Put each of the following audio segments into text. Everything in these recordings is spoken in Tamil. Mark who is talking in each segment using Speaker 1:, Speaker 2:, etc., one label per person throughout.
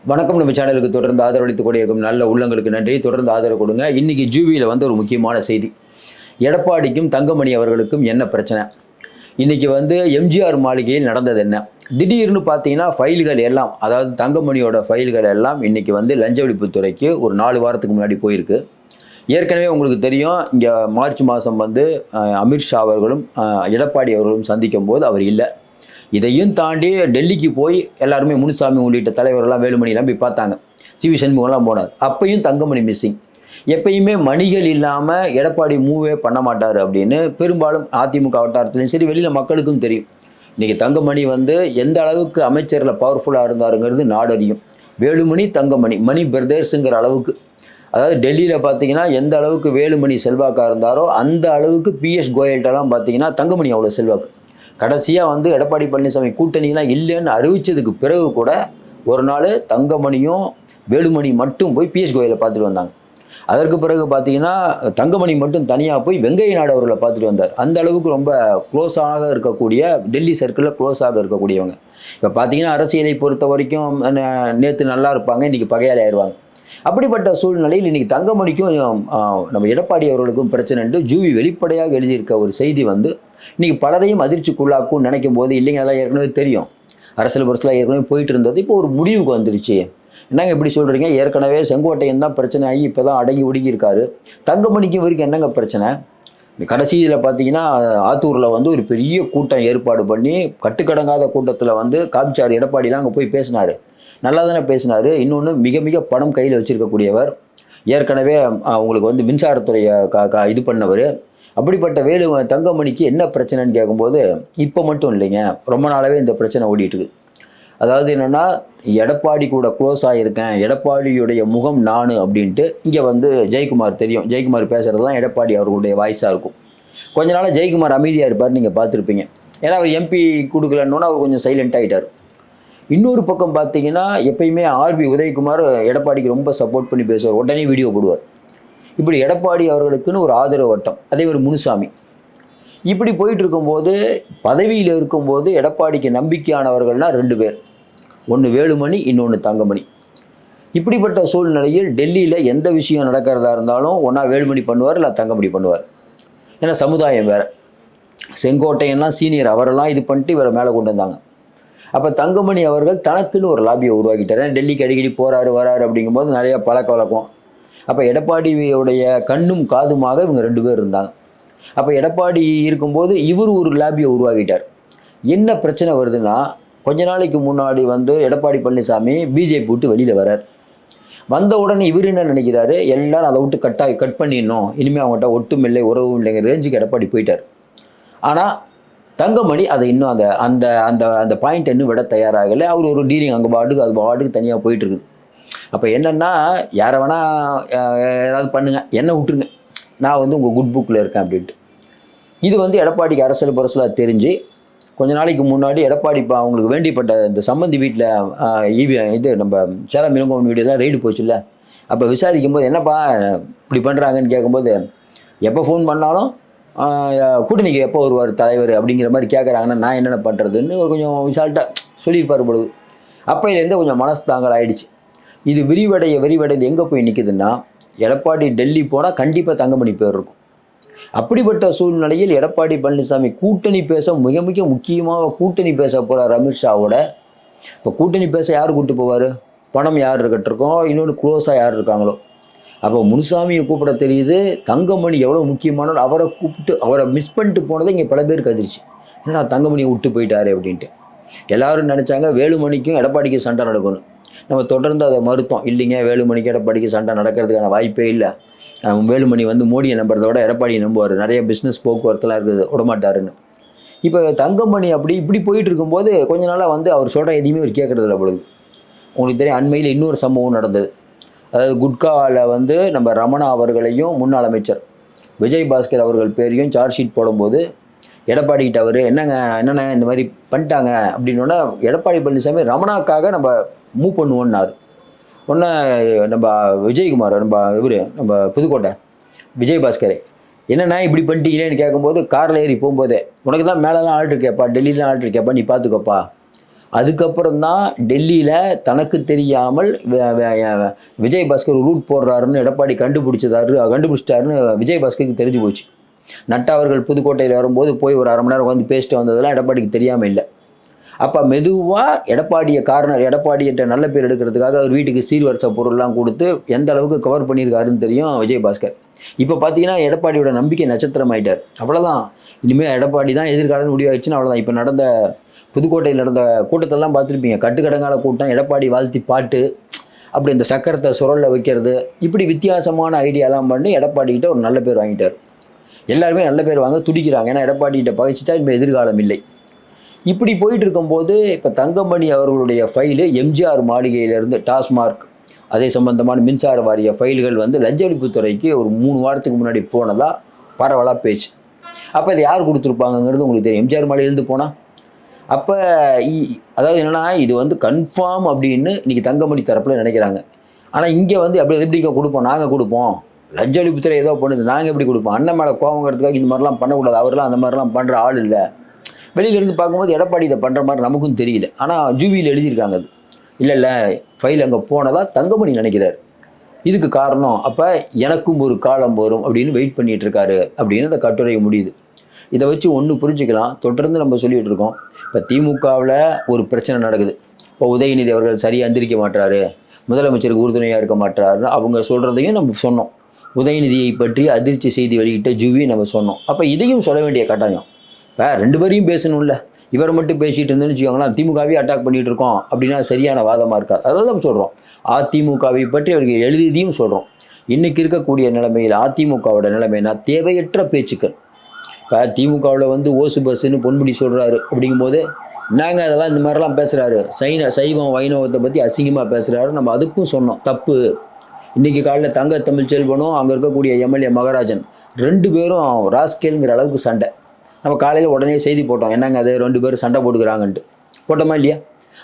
Speaker 1: வணக்கம். நம்ம சேனலுக்கு தொடர்ந்து ஆதரவளித்துக் கொண்டே இருக்கும் நல்ல உள்ளங்களுக்கு நன்றி. தொடர்ந்து ஆதரவு கொடுங்க. இன்னைக்கு ஜூவியில் வந்து ஒரு முக்கியமான செய்தி. எடப்பாடிக்கும் தங்கமணி அவர்களுக்கும் என்ன பிரச்சனை? இன்னைக்கு வந்து எம்ஜிஆர் மாளிகையில் நடந்தது என்ன? திடீர்னு பார்த்தீங்கன்னா ஃபைல்கள் எல்லாம், அதாவது தங்கமணியோட ஃபைல்கள் எல்லாம் இன்னைக்கு வந்து லஞ்ச ஒழிப்புத்துறைக்கு ஒரு 4 வாரத்துக்கு முன்னாடி போயிருக்கு. ஏற்கனவே உங்களுக்கு தெரியும், இங்கே மார்ச் மாதம் வந்து அமித்ஷா அவர்களும் எடப்பாடி அவர்களும் சந்திக்கும் போது அவர் இல்லை. இதையும் தாண்டி டெல்லிக்கு போய் எல்லாருமே முனுசாமி உள்ளிட்ட தலைவர்கள்லாம் வேலுமணிலாம் போய் பார்த்தாங்க. சிவி சண்முகம்லாம் போனார். அப்பையும் தங்கமணி மிஸ்ஸிங். எப்பயுமே மணிகள் இல்லாமல் எடப்பாடி மூவே பண்ண மாட்டார் அப்படின்னு பெரும்பாலும் அதிமுக வட்டாரத்துலையும் சரி, வெளியில் மக்களுக்கும் தெரியும். இன்றைக்கி தங்கமணி வந்து எந்த அளவுக்கு அமைச்சரில் பவர்ஃபுல்லாக இருந்தாருங்கிறது நாடறியும். வேலுமணி தங்கமணி மணி பிரதர்ஸுங்கிற அளவுக்கு, அதாவது டெல்லியில் பார்த்தீங்கன்னா எந்த அளவுக்கு வேலுமணி செல்வாக்காக இருந்தாரோ அந்த அளவுக்கு பிஎஸ் கோயல்கிட்டலாம் பார்த்தீங்கன்னா தங்கமணி அவ்வளோ செல்வாக்கு. கடைசியாக வந்து எடப்பாடி பழனிசாமி கூட்டணிலாம் இல்லைன்னு அறிவித்ததுக்கு பிறகு கூட ஒரு நாள் தங்கமணியும் வேலுமணி மட்டும் போய் பிஎஸ் கோயலை பார்த்துட்டு வந்தாங்க. அதற்கு பிறகு பார்த்தீங்கன்னா தங்கமணி மட்டும் தனியாக போய் வெங்கைய நாடு அவர்களை பார்த்துட்டு வந்தார். அந்த அளவுக்கு ரொம்ப க்ளோஸாக இருக்கக்கூடிய, டெல்லி சர்க்கிளில் க்ளோஸாக இருக்கக்கூடியவங்க. இப்போ பார்த்தீங்கன்னா அரசியலை பொறுத்த வரைக்கும் நேற்று நல்லா இருப்பாங்க, இன்றைக்கி பகையாளி ஆயிடுவாங்க. அப்படிப்பட்ட சூழ்நிலையில் இன்றைக்கி தங்கமணிக்கும் நம்ம எடப்பாடி அவர்களுக்கும் பிரச்சனைன்ட்டு ஜூவி வெளிப்படையாக எழுதியிருக்க ஒரு செய்தி வந்து இன்றைக்கி பலரையும் அதிர்ச்சிக்குள்ளாக்கும் நினைக்கும் போது, இல்லைங்க அதெல்லாம் ஏற்கனவே தெரியும், அரசியல் பரிசெலாம் ஏற்கனவே போயிட்டு இருந்தது, இப்போ ஒரு முடிவுக்கு வந்துருச்சு. என்னங்க இப்படி சொல்கிறீங்க? ஏற்கனவே செங்கோட்டையன் தான் பிரச்சனை ஆகி இப்போ தான் அடங்கி ஒடுங்கியிருக்காரு. தங்கமணிக்கு வரைக்கும் என்னங்க பிரச்சனை? கடைசியில் பார்த்தீங்கன்னா ஆத்தூரில் வந்து ஒரு பெரிய கூட்டம் ஏற்பாடு பண்ணி, கட்டுக்கடங்காத கூட்டத்தில் வந்து காமிச்சார். எடப்பாடிலாம் அங்கே போய் பேசினார். நல்லா தானே பேசினார். இன்னொன்று, மிக மிக பணம் கையில் வச்சுருக்கக்கூடியவர். ஏற்கனவே உங்களுக்கு வந்து மின்சாரத்துறையை இது பண்ணவர். அப்படிப்பட்ட தங்கமணிக்கு என்ன பிரச்சனைன்னு கேட்கும்போது, இப்போ மட்டும் இல்லைங்க, ரொம்ப நாளாகவே இந்த பிரச்சனை ஓடிட்டுருக்கு. அதாவது என்னென்னா, எடப்பாடி கூட க்ளோஸ் ஆகியிருக்கேன், எடப்பாடியுடைய முகம் நான் அப்படின்ட்டு. இங்கே வந்து ஜெயக்குமார் தெரியும், ஜெயக்குமார் பேசுகிறது தான் எடப்பாடி அவர்களுடைய வாய்ஸாக இருக்கும். கொஞ்ச நாள் ஜெயக்குமார் அமைதியாக இருப்பார், நீங்கள் பார்த்துருப்பீங்க. ஏன்னா அவர் எம்பி கொடுக்கலன்னு அவர் கொஞ்சம் சைலண்ட் ஆகிட்டார். இன்னொரு பக்கம் பார்த்தீங்கன்னா, எப்பயுமே ஆர்பி உதயகுமார் எடப்பாடிக்கு ரொம்ப சப்போர்ட் பண்ணி பேசுவார், உடனே வீடியோ போடுவார். இப்படி எடப்பாடி அவர்களுக்குன்னு ஒரு ஆதரவு வட்டம், அதே ஒரு முனுசாமி. இப்படி போயிட்டு இருக்கும்போது, பதவியில் இருக்கும்போது எடப்பாடிக்கு நம்பிக்கையானவர்கள்னால் 2 பேர். ஒன்று வேலுமணி, இன்னொன்று தங்கமணி. இப்படிப்பட்ட சூழ்நிலையில் டெல்லியில் எந்த விஷயம் நடக்கிறதா இருந்தாலும் ஒன்றா வேலுமணி பண்ணுவார், இல்லை தங்கமணி பண்ணுவார். ஏன்னா சமுதாயம் வேறு. செங்கோட்டையெல்லாம் சீனியர், அவரெல்லாம் இது பண்ணிட்டு இவரை மேலே கொண்டு வந்தாங்க. அப்போ தங்கமணி அவர்கள் தனக்குன்னு ஒரு லாபியை உருவாக்கிட்டார். டெல்லிக்கு அடிக்கடி போகிறாரு வராரு அப்படிங்கும்போது நிறைய பழக்க வழக்கம். அப்போ எடப்பாடியுடைய கண்ணும் காதுமாக இவங்க 2 பேர் இருந்தாங்க. அப்போ எடப்பாடி இருக்கும்போது இவர் ஒரு லாபியை உருவாக்கிட்டார். என்ன பிரச்சனை வருதுன்னா, கொஞ்ச நாளைக்கு முன்னாடி வந்து எடப்பாடி பழனிசாமி பிஜேபி விட்டு வெளியில் வரார். வந்த உடனே இவர் என்ன நினைக்கிறாரு, எல்லாரும் அதை விட்டு கட் பண்ணிடணும், இனிமேல் அவங்ககிட்ட ஒட்டும் இல்லை உறவும் இல்லைங்கிற ரேஞ்சுக்கு எடப்பாடி போயிட்டார். ஆனால் தங்கமணி அதை இன்னும் அந்த அந்த அந்த அந்த பாயிண்ட் இன்னும் விட தயாராகலை. அவர் ஒரு டீலிங் அங்கே பாட்டுக்கு தனியாக போயிட்டுருக்குது. அப்போ என்னென்னா, யாரை வேணால் ஏதாவது பண்ணுங்கள், என்னை விட்டுருங்க, நான் வந்து உங்கள் குட் புக்கில் இருக்கேன் அப்படின்ட்டு. இது வந்து எடப்பாடிக்கு அரசியல் பரசலாக தெரிஞ்சு, கொஞ்ச நாளைக்கு முன்னாடி எடப்பாடி இப்போ அவங்களுக்கு வேண்டிப்பட்ட இந்த சம்பந்தி வீட்டில் இது நம்ம சேலம் இளங்கோவன் வீடியோலாம் ரெய்டு போச்சுல்ல, அப்போ விசாரிக்கும் போது என்னப்பா இப்படி பண்ணுறாங்கன்னு கேட்கும்போது, எப்போ ஃபோன் பண்ணாலும் கூட்டணிக்கு எப்போ வருவார் தலைவர் அப்படிங்கிற மாதிரி கேட்குறாங்கன்னா நான் என்னென்ன பண்ணுறதுன்னு கொஞ்சம் விசால்ட்டாக சொல்லியிருப்பார் பொழுது. அப்போலேருந்தே கொஞ்சம் மனசு தாங்கல் ஆகிடுச்சு. இது விரிவடைந்து எங்கே போய் நிற்குதுன்னா, எடப்பாடி டெல்லி போனால் கண்டிப்பாக தங்கமணி பேர் இருக்கும். அப்படிப்பட்ட சூழ்நிலையில் எடப்பாடி பழனிசாமி கூட்டணி பேச மிக மிக முக்கியமாக கூட்டணி பேச போகிறார் அமித்ஷாவோட. இப்போ கூட்டணி பேச யார் கூப்பிட்டு போவார்? பணம் யார் இருக்கட்டும், இன்னொன்று க்ளோஸாக யார் இருக்காங்களோ. அப்போ முனுசாமியை கூப்பிட தெரியுது, தங்கமணி எவ்வளோ முக்கியமானவர், அவரை கூப்பிட்டு அவரை மிஸ் பண்ணிட்டு போனதை இங்கே பல பேருக்கு அதிர்ச்சி. ஏன்னா தங்கமணியை விட்டு போயிட்டாரு அப்படின்ட்டு. எல்லோரும் நினச்சாங்க வேலுமணிக்கும் எடப்பாடிக்கும் சண்டை நடக்கணும். நம்ம தொடர்ந்து அதை மறுத்தோம். இல்லைங்க, வேலுமணிக்கு எடப்பாடிக்கு சண்டை நடக்கிறதுக்கான வாய்ப்பே இல்லை. வேலுமணி வந்து மோடியை நம்புறத விட எடப்பாடியை நம்புவார், நிறைய பிஸ்னஸ் போக்குவரத்துலாம் இருக்குது, விடமாட்டாருன்னு. இப்போ தங்கமணி இப்படி போயிட்டு இருக்கும்போது கொஞ்ச நாளாக வந்து அவர் சொல்கிற எதையுமே அவர் கேட்குறதில்ல பொழுது. உங்களுக்கு தெரியும், அண்மையில் இன்னொரு சம்பவம் நடந்தது. அதாவது குட்காவில் வந்து நம்ம ரமணா அவர்களையும் முன்னாள் அமைச்சர் விஜயபாஸ்கர் அவர்கள் பேரையும் சார்ஜ் ஷீட் போடும்போது எடப்பாடி கிட்ட அவர் என்னென்ன இந்த மாதிரி பண்ணிட்டாங்க அப்படின்னோன்னா, எடப்பாடி பழனிசாமி ரமணாக்காக நம்ம மூவ் பண்ணுவோன்னாரு. ஒன்று நம்ம விஜயகுமார், நம்ம புதுக்கோட்டை விஜயபாஸ்கரே என்னென்னா இப்படி பண்ணிட்டீங்களேன்னு கேட்கும்போது, காரில் ஏறி போகும்போதே உனக்கு தான் மேலெலாம் ஆள் இருக்கேப்பா, டெல்லியிலாம் ஆள் இருக்கேப்பா, நீ பார்த்துக்கப்பா, அதுக்கப்புறம் தான் டெல்லியில் தனக்கு தெரியாமல் விஜயபாஸ்கர் ரூட் போடுறாருன்னு எடப்பாடி கண்டுபிடிச்சிட்டாருன்னு விஜயபாஸ்கருக்கு தெரிஞ்சு போச்சு. நட்டா அவர்கள் புதுக்கோட்டையில் வரும்போது போய் ஒரு 1/2 மணி நேரம் வந்து பேசிட்டு வந்ததெல்லாம் எடப்பாடிக்கு தெரியாமல் இல்லை. அப்போ மெதுவாக எடப்பாடியிட்ட நல்ல பேர் எடுக்கிறதுக்காக அவர் வீட்டுக்கு சீர்வரிசை பொருள்லாம் கொடுத்து எந்த அளவுக்கு கவர் பண்ணியிருக்காருன்னு தெரியும் விஜயபாஸ்கர். இப்போ பார்த்தீங்கன்னா எடப்பாடியோட நம்பிக்கை நட்சத்திரம் ஆகிட்டார். அவ்வளோதான், இனிமேல் எடப்பாடி தான் எதிர்காலம் முடிவாயிடுச்சுன்னு அவ்வளோதான். இப்போ நடந்த புதுக்கோட்டையில் நடந்த கூட்டத்தெல்லாம் பார்த்துருப்பீங்க. கட்டுக்கடங்கால கூட்டம், எடப்பாடி வாழ்த்தி பாட்டு, அப்படி இந்த சக்கரத்தை சுரலில் வைக்கிறது, இப்படி வித்தியாசமான ஐடியாலாம் பண்ணி எடப்பாடிக்கிட்ட ஒரு நல்ல பேர் வாங்கிட்டார். எல்லாருமே நல்ல பேர் வாங்க துடிக்கிறாங்க. ஏன்னா எடப்பாடிகிட்ட பகைச்சிட்டா இனிமேல் எதிர்காலம் இல்லை. இப்படி போயிட்டு இருக்கும்போது இப்போ தங்கமணி அவர்களுடைய ஃபைலு எம்ஜிஆர் மாளிகையிலேருந்து டாஸ்மார்க் அதே சம்பந்தமான மின்சார வாரிய ஃபைல்கள் வந்து லஞ்ச ஒழிப்புத்துறைக்கு ஒரு 3 வாரத்துக்கு முன்னாடி போனதா பரவலாக பேச்சு. அப்போ இதை யார் கொடுத்துருப்பாங்கங்கிறது உங்களுக்கு தெரியும். எம்ஜிஆர் மாளிகையிலேருந்து போனால் அப்போ அதாவது என்னென்னா இது வந்து கன்ஃபார்ம் அப்படின்னு இன்றைக்கி தங்கமணி தரப்பில் நினைக்கிறாங்க. ஆனால் இங்கே வந்து அப்படி எப்படிங்க கொடுப்போம், நாங்கள் கொடுப்போம், லஞ்ச ஒழிப்புத்துறை ஏதோ பண்ணுது, நாங்கள் எப்படி கொடுப்போம், அண்ணன் மேலே கோவங்கிறதுக்காக இந்த மாதிரிலாம் பண்ணக்கூடாது, அவரெலாம் அந்த மாதிரிலாம் பண்ணுற ஆள் இல்லை. வெளியிலேருந்து பார்க்கும்போது எடப்பாடி இதை பண்ணுற மாதிரி நமக்கும் தெரியல. ஆனால் ஜூவியில் எழுதியிருக்காங்க அது இல்லை ஃபைல் அங்கே போனதா தங்கமணி நினைக்கிறார். இதுக்கு காரணம் அப்போ எனக்கும் ஒரு காலம் வரும் அப்படின்னு வெயிட் பண்ணிகிட்டு இருக்காரு அப்படின்னு அந்த கட்டுரை முடியுது. இதை வச்சு ஒன்று புரிஞ்சுக்கலாம். தொடர்ந்து நம்ம சொல்லிகிட்டு இருக்கோம். இப்போ திமுகவில் ஒரு பிரச்சனை நடக்குது. இப்போ உதயநிதி அவர்கள் சரியாக எந்திரிக்க மாட்டாரு, முதலமைச்சருக்கு உறுதுணையாக இருக்க மாட்டாருன்னு அவங்க சொல்கிறதையும் நம்ம சொன்னோம். உதயநிதியை பற்றி அதிர்ச்சி செய்தி வெளியிட்ட ஜூவி நம்ம சொன்னோம். அப்போ இதையும் சொல்ல வேண்டிய கட்டாயம். இப்போ 2 பேரையும் பேசணும்ல. இவரை மட்டும் பேசிகிட்டு இருந்தேன்னு வச்சுக்கோங்களேன், திமுகவே அட்டாக் பண்ணிகிட்டு இருக்கோம் அப்படின்னா சரியான வாதமாக இருக்காது. அதான் நம்ம சொல்கிறோம். அதிமுகவை பற்றி அவர்கள் எழுதியதையும் சொல்கிறோம். இன்றைக்கி இருக்கக்கூடிய நிலைமையில் அதிமுகவோட நிலைமைனா தேவையற்ற பேச்சுக்கள். இப்போ திமுகவில் வந்து ஓசு பஸ்ஸுன்னு பொன்முடி சொல்கிறாரு. அப்படிங்கும்போது நாங்கள் அதெல்லாம் இந்த மாதிரிலாம் பேசுகிறாரு, சைவம் வைணவத்தை பற்றி அசிங்கமாக பேசுகிறாரு. நம்ம அதுக்கும் சொன்னோம் தப்பு. இன்றைக்கி காலையில் தங்க தமிழ்ச்செல்வனும் அங்கே இருக்கக்கூடிய எம்எல்ஏ மகராஜன் 2 பேரும் ராஸ்கேலுங்கிற அளவுக்கு சண்டை. நம்ம காலையில் உடனே செய்தி போட்டோம், என்னங்க அது 2 பேரும் சண்டை போட்டுக்கிறாங்கன்ட்டு. போட்டோமா இல்லையா?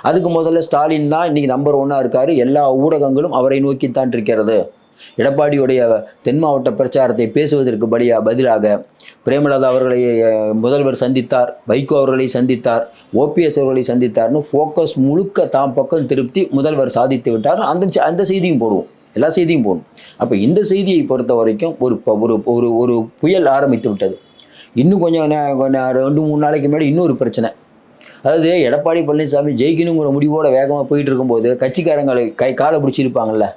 Speaker 1: அதுக்கு முதல்ல ஸ்டாலின் தான் இன்றைக்கி நம்பர் 1 இருக்கார். எல்லா ஊடகங்களும் அவரை நோக்கித்தான் இருக்கிறது. எடப்பாடியுடைய தென் மாவட்ட பிரச்சாரத்தை பேசுவதற்கு பதிலாக பிரேமலதா அவர்களை முதல்வர் சந்தித்தார், வைகோ அவர்களை சந்தித்தார், ஓபிஎஸ் அவர்களை சந்தித்தார்னு ஃபோக்கஸ் முழுக்க தாம் பக்கம் திருப்தி முதல்வர் சாதித்து விட்டார். அந்த செய்தியும் போடுவோம், எல்லா செய்தியும் போடணும். அப்போ இந்த செய்தியை பொறுத்த வரைக்கும் ஒரு புயல் ஆரம்பித்து விட்டது. இன்னும் கொஞ்சம் 2-3 நாளைக்கு முன்னாடி இன்னொரு பிரச்சனை. அதாவது எடப்பாடி பழனிசாமி ஜெயிக்கணுங்கிற முடிவோட வேகமாக போயிட்டு இருக்கும்போது கட்சிக்காரங்களை காலை பிடிச்சிருப்பாங்கல்ல.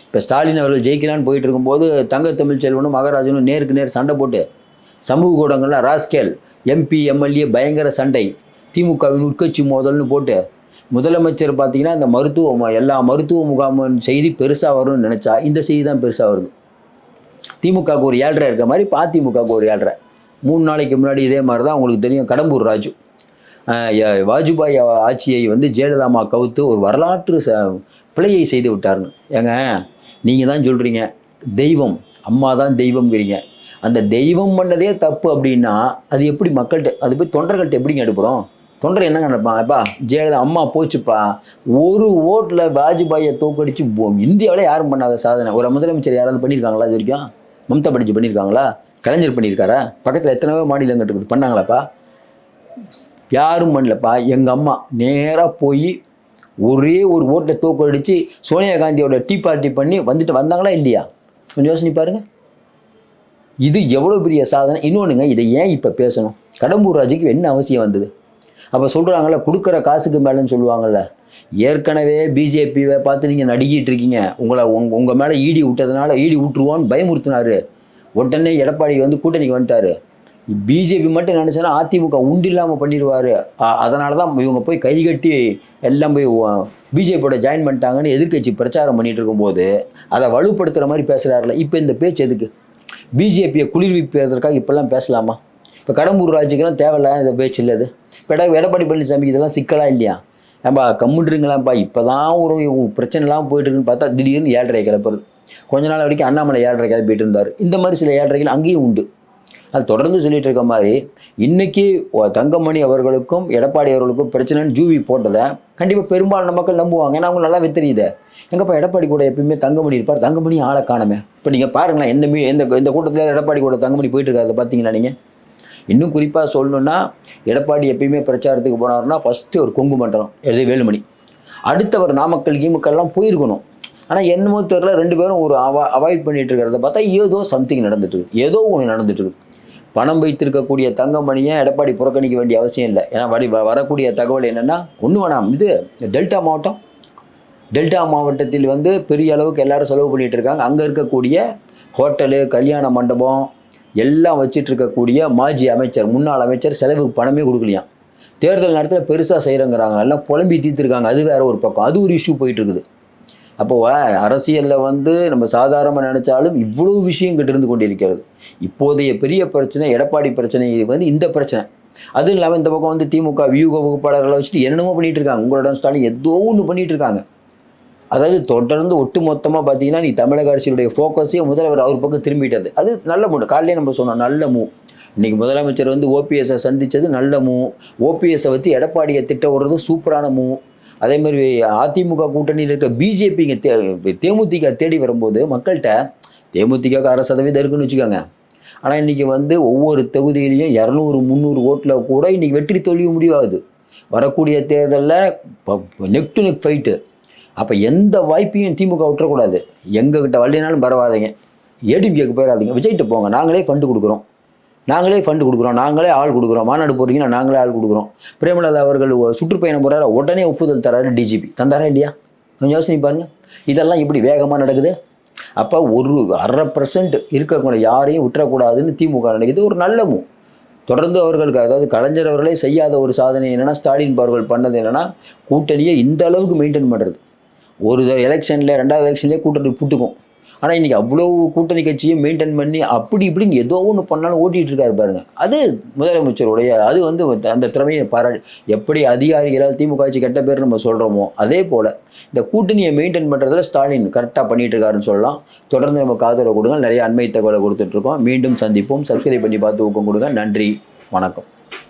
Speaker 1: இப்போ ஸ்டாலின் அவர்கள் ஜெயிக்கலான்னு போயிட்டு இருக்கும்போது தங்க தமிழ்ச்செல்வனும் மகராஜனும் நேருக்கு நேர் சண்டை போட்டு சமூக ஊடகங்கள்லாம் ராஸ்கேல் எம்பி எம்எல்ஏ பயங்கர சண்டை, திமுகவின் உட்கட்சி மோதல்னு போட்டு முதலமைச்சர் பார்த்தீங்கன்னா இந்த எல்லா மருத்துவ முகாமின் செய்தி பெருசாக வரும்னு நினச்சா இந்த செய்தி தான் பெருசாக வருது. திமுகவுக்கு ஒரு 7.5 இருக்க மாதிரி அதிமுகவுக்கு ஒரு 7.5. 3 நாளைக்கு முன்னாடி இதே மாதிரி தான் உங்களுக்கு தெரியும். கடம்பூர் ராஜு வாஜ்பாய் ஆட்சியை வந்து ஜெயலலிதா கவுத்து ஒரு வரலாற்று பிழையை செய்து விட்டாருன்னு. ஏங்க நீங்கள் தான் சொல்கிறீங்க தெய்வம், அம்மா தான் தெய்வம்ங்கிறீங்க. அந்த தெய்வம் பண்ணதே தப்பு அப்படின்னா அது எப்படி மக்கள்கிட்ட, அது போய் தொண்டர்கள்ட்ட எப்படிங்க எடுப்படும்? தொண்டர் என்னங்க நினைப்பான்? அப்பா ஜெயலலிதா அம்மா போச்சுப்பா, ஒரு ஓட்டில் வாஜ்பாயை தோக்கடிச்சு இந்தியாவில் யாரும் பண்ணாத சாதனை ஒரு முதலமைச்சர் யாராவது பண்ணியிருக்காங்களா? இது வரைக்கும் மம்தா பானர்ஜி பண்ணியிருக்காங்களா? கலைஞர் பண்ணியிருக்காரா? பக்கத்தில் எத்தனையோ மாநிலங்கள் இருக்குது, பண்ணாங்களாப்பா? யாரும் பண்ணலப்பா. எங்கள் அம்மா நேராக போய் ஒரே ஒரு ஓட்டை தோக்கடிச்சு சோனியா காந்தியோட டீ பார்ட்டி பண்ணி வந்தாங்களா இல்லையா? கொஞ்சம் யோசனை பாருங்கள். இது எவ்வளோ பெரிய சாதனை. இன்னொன்றுங்க, இதை ஏன் இப்போ பேசணும்? கடம்பூர் ராஜுக்கு என்ன அவசியம் வந்தது? அப்போ சொல்கிறாங்கள்ல கொடுக்குற காசுக்கு மேலேன்னு சொல்லுவாங்கள்ல. ஏற்கனவே பிஜேபியை பார்த்து நீங்கள் நடுக்கிட்டு இருக்கீங்க. உங்கள் மேலே ஈடி விட்டதுனால ஈடி விட்டுருவோன்னு பயமுறுத்தினார். உடனே எடப்பாடி வந்து கூட்டணிக்கு வந்துட்டார். பிஜேபி மட்டும் நினச்சேன்னா அதிமுக உண்டு இல்லாமல் பண்ணிடுவார். அதனால தான் இவங்க போய் கைகட்டி எல்லாம் போய் பிஜேபியோட ஜாயின் பண்ணிட்டாங்கன்னு எதிர்கட்சி பிரச்சாரம் பண்ணிகிட்டு இருக்கும்போது அதை வலுப்படுத்துகிற மாதிரி பேசுகிறாருல. இப்போ இந்த பேச்சு எதுக்கு? பிஜேபியை குளிர்விப்பதற்காக இப்போல்லாம் பேசலாமா? இப்போ கடம்பூர் ராஜுக்கெல்லாம் தேவையில்ல இந்த பேச்சு இல்லை. அது இப்போ எடப்பாடி பழனிசாமிக்கு இதெல்லாம் சிக்கலாக இல்லையா? ஏன்பா கம்முன்றுங்களாம்ப்பா, இப்போ தான் ஒரு பிரச்சனைலாம் போயிட்டுருக்குன்னு பார்த்தா திடீர்னு 7.5 கிளப்புறது. கொஞ்ச நாள் வரைக்கும் அண்ணாமலை 7.5 கிளப்பிட்டு இருந்தார். இந்த மாதிரி சில 7.5 அங்கேயும் உண்டு. அது தொடர்ந்து சொல்லிட்டு இருக்க மாதிரி இன்னைக்கு தங்கமணி அவர்களுக்கும் எடப்பாடி அவர்களுக்கும் பிரச்சனைன்னு ஜூவி போட்டதை கண்டிப்பாக பெரும்பாலான மக்கள் நம்புவாங்க. ஏன்னா அவங்க நல்லா தெரியுது. எங்கப்பா எடப்பாடி கூட எப்பயுமே தங்கமணி இருப்பார், தங்கமணி ஆளை காணமே. இப்போ நீங்கள் பாருங்களேன், எந்த கூட்டத்தில் எடப்பாடி கூட தங்கமணி போயிட்டு இருக்காரு பார்த்தீங்களா நீங்கள்? இன்னும் குறிப்பாக சொல்லணுன்னா எடப்பாடி எப்பயுமே பிரச்சாரத்துக்கு போனார்னா ஃபஸ்ட்டு ஒரு கொங்கு மண்டலம் வேலுமணி, அடுத்தவர் நாமக்கல் கீமக்கல்லாம் போயிருக்கணும். ஆனால் என்னமோ தெரியல, 2 பேரும் ஒரு அவாய்ட் பண்ணிட்டு இருக்கிறத பார்த்தா ஏதோ சம்திங் நடந்துட்டு இருக்கு, ஏதோ ஒன்று நடந்துட்டு இருக்கு. பணம் வைத்திருக்கக்கூடிய தங்கமணியை எடப்பாடி புறக்கணிக்க வேண்டிய அவசியம் இல்லை. ஏன்னா வரக்கூடிய தகவல் என்னென்னா, ஒன்று வேணாம், இது டெல்டா மாவட்டத்தில் வந்து பெரிய அளவுக்கு எல்லாரும் செலவு பண்ணிகிட்டு இருக்காங்க. அங்கே இருக்கக்கூடிய ஹோட்டலு, கல்யாண மண்டபம் எல்லாம் வச்சுட்டு இருக்கக்கூடிய மாஜி அமைச்சர், முன்னாள் அமைச்சர் செலவுக்கு பணமே கொடுக்கலையாம். தேர்தல் நேரத்தில் பெருசாக செய்கிறங்கிறாங்க, எல்லாம் புலம்பி தீர்த்துருக்காங்க. அது வேற ஒரு பக்கம், அது ஒரு இஷ்யூ போயிட்டு இருக்குது. அப்போது அரசியலில் வந்து நம்ம சாதாரணமாக நினச்சாலும் இவ்வளோ விஷயம் கிட்டிருந்து கொண்டிருக்கிறது. இப்போதைய பெரிய பிரச்சனை எடப்பாடி பிரச்சனை வந்து இந்த பிரச்சனை. அதுவும் இல்லாமல் இந்த பக்கம் வந்து திமுக வியூக வகுப்பாளர்களை வச்சுட்டு என்னென்னமோ பண்ணிகிட்டு இருக்காங்க. உங்களோட ஸ்டாலின் ஏதோ ஒன்று பண்ணிகிட்டு இருக்காங்க. அதாவது தொடர்ந்து ஒட்டு மொத்தமாக பார்த்தீங்கன்னா நீ தமிழக அரசியலுடைய ஃபோக்கஸே முதல்வர் அவர் பக்கம் திரும்பிட்டது. அது நல்ல மூவ். காலையிலே நம்ம சொன்னோம், நல்ல மூவ். இன்றைக்கி முதலமைச்சர் வந்து ஓபிஎஸ்ஸை சந்தித்தது நல்ல மூவ். ஓபிஎஸ்ஸை வச்சு எடப்பாடியை திட்ட விடுறது சூப்பரான மூவ். அதே மாதிரி அதிமுக கூட்டணியில் இருக்க பிஜேபிங்க தேமுதிக தேடி வரும்போது மக்கள்கிட்ட தேமுதிக 1/2% இருக்குன்னு வச்சுக்கோங்க. ஆனால் இன்றைக்கி வந்து ஒவ்வொரு தொகுதியிலையும் 200, 300 ஓட்டில் கூட இன்றைக்கி வெற்றி தோல்வி முடிவாகுது. வரக்கூடிய தேர்தலில் நெக் டு நெக் ஃபைட்டு. அப்போ எந்த வாய்ப்பையும் திமுக விட்டுறக்கூடாது. எங்ககிட்ட வரலினாலும் பரவாயில்லைங்க, ஏடிஎம்கேக்கு போயிடாதீங்க, விஜய்கிட்ட போங்க, நாங்களே ஃபண்டு கொடுக்குறோம், நாங்களே ஆள் கொடுக்குறோம். மாநாடு போகிறீங்கன்னா நாங்களே ஆள் கொடுக்குறோம். பிரேமலதா அவர்கள் சுற்றுப்பயணம் போகிறாரு, உடனே ஒப்புதல் தராரு டிஜிபி. தந்தாரா இல்லையா? கொஞ்சம் யோசனை பாருங்கள். இதெல்லாம் இப்படி வேகமாக நடக்குது. அப்போ ஒரு 1/2% இருக்கக்கூடிய யாரையும் விட்டுறக்கூடாதுன்னு திமுக நினைக்குது. ஒரு நல்ல மூவ். தொடர்ந்து அவர்களுக்கு, அதாவது கலைஞர் அவர்களே செய்யாத ஒரு சாதனை என்னென்னா, ஸ்டாலின் அவர்கள் பண்ணது என்னென்னா, கூட்டணியை இந்த அளவுக்கு மெயின்டைன் பண்ணுறது. ஒரு எலெக்ஷனில் 2வது எலெக்ஷன்லேயே கூட்டணி புட்டுக்கும். ஆனால் இன்றைக்கி அவ்வளோ கூட்டணி கட்சியை மெயின்டைன் பண்ணி அப்படி இப்படின்னு ஏதோ ஒன்று பண்ணாலும் ஓட்டிகிட்டு இருக்காரு பாருங்க. அது முதலமைச்சருடைய அது வந்து அந்த திறமையை எப்படி அதிகாரிகளால் திமுக ஆட்சி கெட்ட பேர் நம்ம சொல்கிறோமோ அதே போல் இந்த கூட்டணியை மெயின்டைன் பண்ணுறதுல ஸ்டாலின் கரெக்டாக பண்ணிகிட்டு இருக்காருன்னு சொல்லலாம். தொடர்ந்து நமக்கு ஆதரவு கொடுங்க. நிறைய அண்மை தகவலை கொடுத்துட்ருக்கோம். மீண்டும் சந்திப்போம். சப்ஸ்கிரைப் பண்ணி பார்த்து ஊக்கம் கொடுங்க. நன்றி, வணக்கம்.